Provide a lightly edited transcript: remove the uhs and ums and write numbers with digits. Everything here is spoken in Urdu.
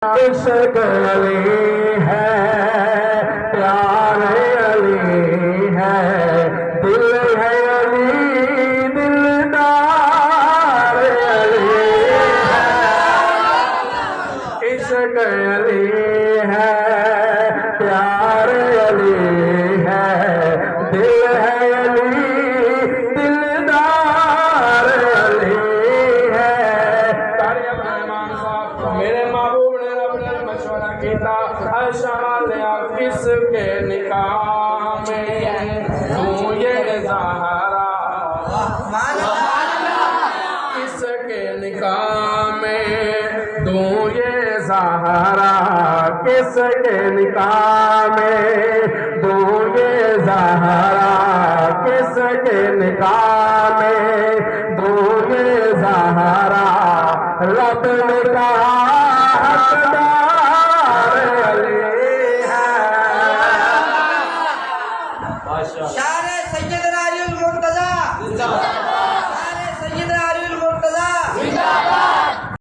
عشق علی ہے، پیار علی ہے، دل ہے علی، دلدار علی ہے، عشق علی ہے، پیار علی ہے، دل ہے علی، دلدار علی ہے۔ میرے محبوب نے رب نے مشورہ کیتا، اشعالیا کس کے نکاح میں تو یہ زہرا، کس کے نکاح میں تو یہ زہرا، کس کے نکاح میں تو یہ زہرا، کس کے نکاح میں تو یہ زہرا، رب نے کہا حقدار علی ہے۔ شاعر سیدنا علی المرتضیٰ